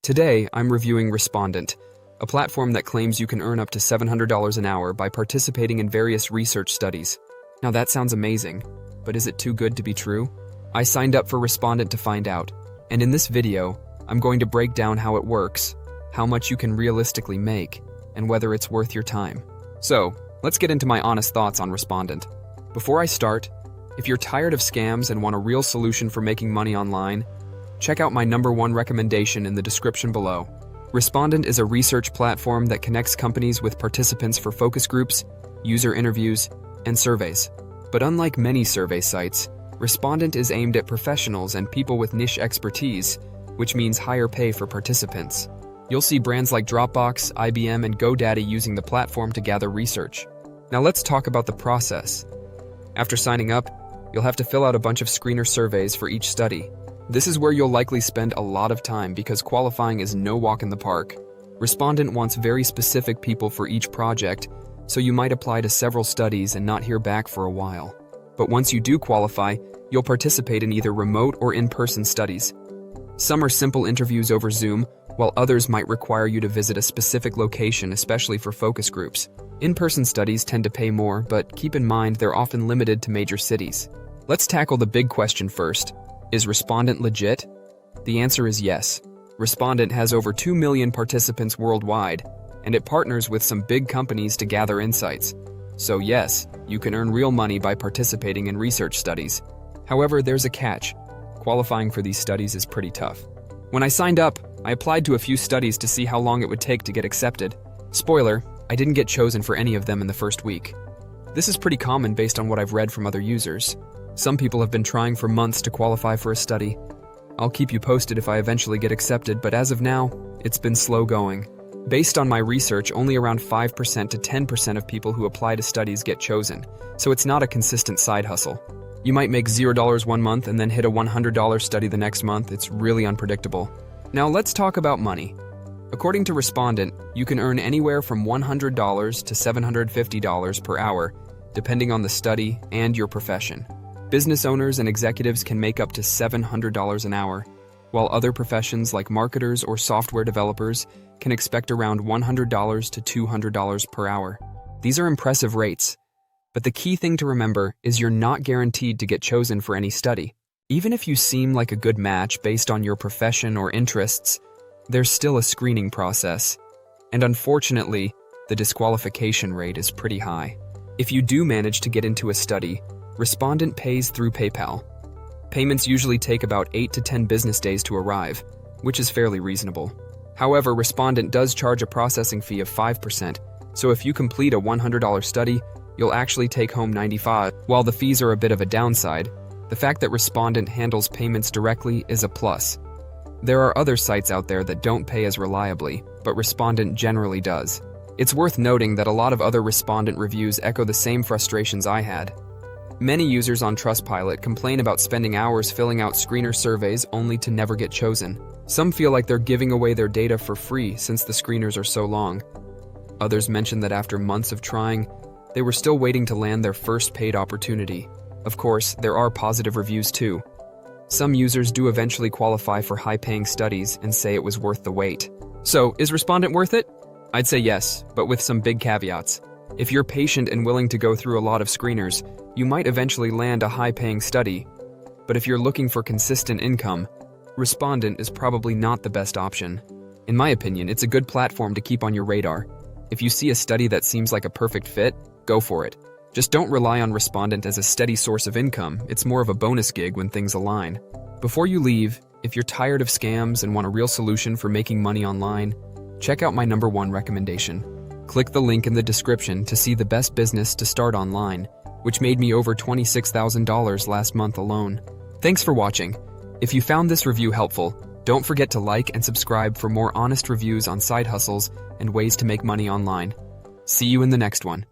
Today, I'm reviewing Respondent, a platform that claims you can earn up to $700 an hour by participating in various research studies. Now that sounds amazing, but is it too good to be true? I signed up for Respondent to find out, and in this video, I'm going to break down how it works, how much you can realistically make, and whether it's worth your time. So, let's get into my honest thoughts on Respondent. Before I start, if you're tired of scams and want a real solution for making money online, check out my #1 recommendation in the description below. Respondent is a research platform that connects companies with participants for focus groups, user interviews, and surveys. But unlike many survey sites, Respondent is aimed at professionals and people with niche expertise, which means higher pay for participants. You'll see brands like Dropbox, IBM, and GoDaddy using the platform to gather research. Now let's talk about the process. After signing up, you'll have to fill out a bunch of screener surveys for each study. This is where you'll likely spend a lot of time because qualifying is no walk in the park. Respondent wants very specific people for each project, so you might apply to several studies and not hear back for a while. But once you do qualify, you'll participate in either remote or in-person studies. Some are simple interviews over Zoom, while others might require you to visit a specific location, especially for focus groups. In-person studies tend to pay more, but keep in mind they're often limited to major cities. Let's tackle the big question first. Is Respondent legit? The answer is yes. Respondent has over 2 million participants worldwide, and it partners with some big companies to gather insights. So yes, you can earn real money by participating in research studies. However, there's a catch. Qualifying for these studies is pretty tough. When I signed up, I applied to a few studies to see how long it would take to get accepted. Spoiler, I didn't get chosen for any of them in the first week. This is pretty common based on what I've read from other users. Some people have been trying for months to qualify for a study. I'll keep you posted if I eventually get accepted, but as of now, it's been slow going. Based on my research, only around 5% to 10% of people who apply to studies get chosen, so it's not a consistent side hustle. You might make $0 one month and then hit a $100 study the next month. It's really unpredictable. Now let's talk about money. According to Respondent, you can earn anywhere from $100 to $750 per hour, depending on the study and your profession. Business owners and executives can make up to $700 an hour, while other professions like marketers or software developers can expect around $100 to $200 per hour. These are impressive rates. But the key thing to remember is you're not guaranteed to get chosen for any study. Even if you seem like a good match based on your profession or interests, there's still a screening process. And unfortunately, the disqualification rate is pretty high. If you do manage to get into a study, Respondent pays through PayPal. Payments usually take about 8 to 10 business days to arrive, which is fairly reasonable. However, Respondent does charge a processing fee of 5%, so if you complete a $100 study, you'll actually take home $95. While the fees are a bit of a downside, the fact that Respondent handles payments directly is a plus. There are other sites out there that don't pay as reliably, but Respondent generally does. It's worth noting that a lot of other Respondent reviews echo the same frustrations I had. Many users on Trustpilot complain about spending hours filling out screener surveys only to never get chosen. Some feel like they're giving away their data for free since the screeners are so long. Others mention that after months of trying, they were still waiting to land their first paid opportunity. Of course, there are positive reviews too. Some users do eventually qualify for high-paying studies and say it was worth the wait. So, is Respondent worth it? I'd say yes, but with some big caveats. If you're patient and willing to go through a lot of screeners, you might eventually land a high-paying study. But if you're looking for consistent income, Respondent is probably not the best option. In my opinion, it's a good platform to keep on your radar. If you see a study that seems like a perfect fit, go for it. Just don't rely on Respondent as a steady source of income. It's more of a bonus gig when things align. Before you leave, if you're tired of scams and want a real solution for making money online, check out my #1 recommendation. Click the link in the description to see the best business to start online, which made me over $26,000 last month alone. Thanks for watching. If you found this review helpful, don't forget to like and subscribe for more honest reviews on side hustles and ways to make money online. See you in the next one.